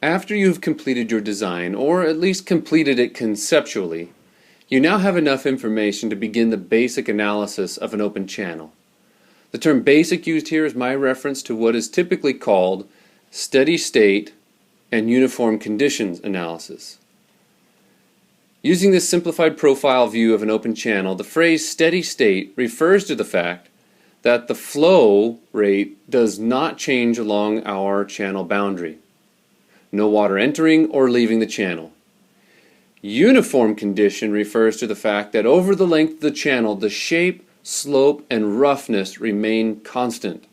After you've completed your design, or at least completed it conceptually, you now have enough information to begin the basic analysis of an open channel. The term basic used here is my reference to what is typically called steady state and uniform conditions analysis. Using this simplified profile view of an open channel, the phrase steady state refers to the fact that the flow rate does not change along our channel boundary. No water entering or leaving the channel. Uniform condition refers to the fact that over the length of the channel, the shape, slope, and roughness remain constant.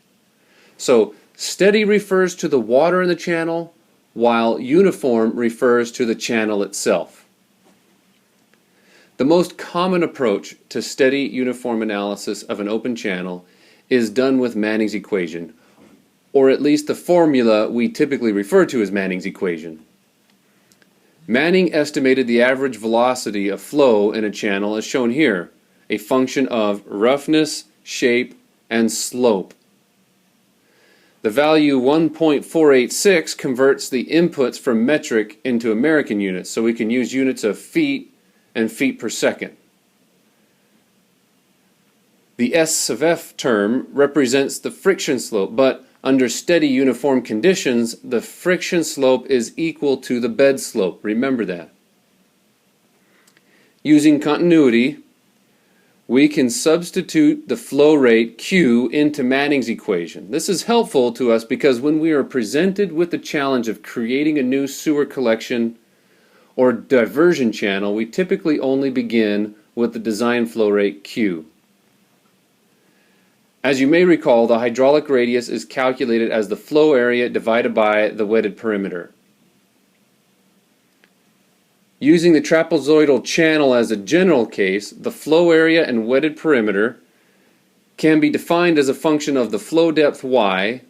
So steady refers to the water in the channel, while uniform refers to the channel itself. The most common approach to steady uniform analysis of an open channel is done with Manning's equation, or at least the formula we typically refer to as Manning's equation. Manning estimated the average velocity of flow in a channel as shown here, a function of roughness, shape, and slope. The value 1.486 converts the inputs from metric into American units, so we can use units of feet and feet per second. The S sub F term represents the friction slope, but under steady uniform conditions, the friction slope is equal to the bed slope. Remember that. Using continuity, we can substitute the flow rate Q into Manning's equation. This is helpful to us because when we are presented with the challenge of creating a new sewer collection or diversion channel, we typically only begin with the design flow rate Q. As you may recall, the hydraulic radius is calculated as the flow area divided by the wetted perimeter. Using the trapezoidal channel as a general case, the flow area and wetted perimeter can be defined as a function of the flow depth y,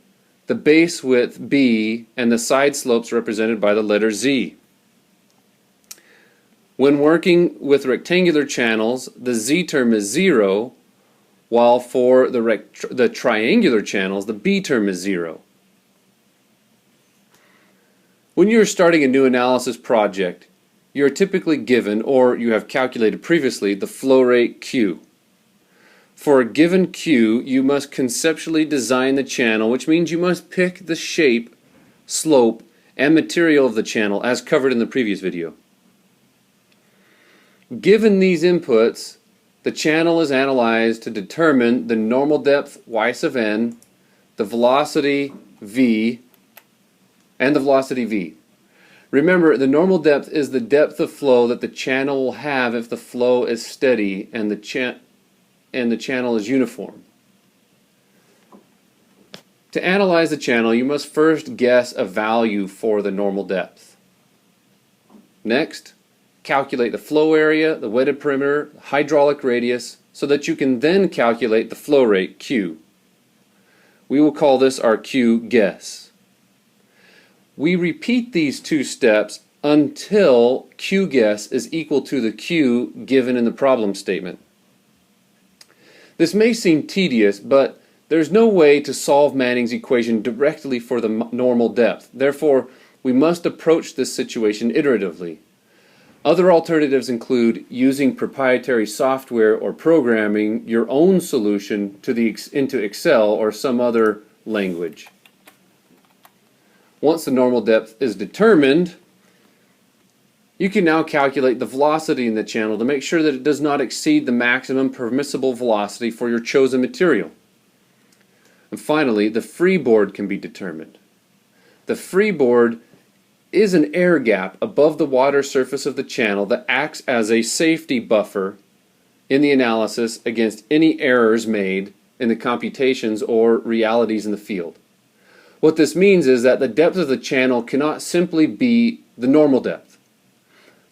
the base width b, and the side slopes represented by the letter z. When working with rectangular channels, the z term is 0, while for the triangular channels, the b term is 0. When you're starting a new analysis project, you're typically given, or you have calculated previously, the flow rate Q. For a given Q, you must conceptually design the channel, which means you must pick the shape, slope, and material of the channel as covered in the previous video. Given these inputs, the channel is analyzed to determine the normal depth y sub n, the velocity v, and the velocity v. Remember, the normal depth is the depth of flow that the channel will have if the flow is steady and the channel is uniform. To analyze the channel, you must first guess a value for the normal depth. Next, calculate the flow area, the wetted perimeter, hydraulic radius, so that you can then calculate the flow rate Q. We will call this our Q guess. We repeat these two steps until Q guess is equal to the Q given in the problem statement. This may seem tedious, but there's no way to solve Manning's equation directly for the normal depth. Therefore, we must approach this situation iteratively. Other alternatives include using proprietary software or programming your own solution into Excel or some other language. Once the normal depth is determined, you can now calculate the velocity in the channel to make sure that it does not exceed the maximum permissible velocity for your chosen material. And finally, the freeboard can be determined. The freeboard is an air gap above the water surface of the channel that acts as a safety buffer in the analysis against any errors made in the computations or realities in the field. What this means is that the depth of the channel cannot simply be the normal depth.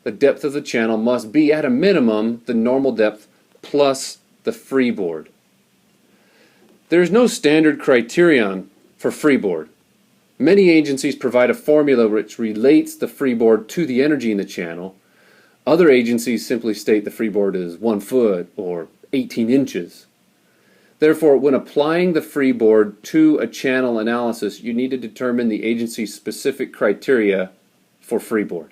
The depth of the channel must be at a minimum the normal depth plus the freeboard. There is no standard criterion for freeboard. Many agencies provide a formula which relates the freeboard to the energy in the channel. Other agencies simply state the freeboard is 1 foot or 18 inches. Therefore, when applying the Freeboard to a channel analysis, you need to determine the agency's specific criteria for Freeboard.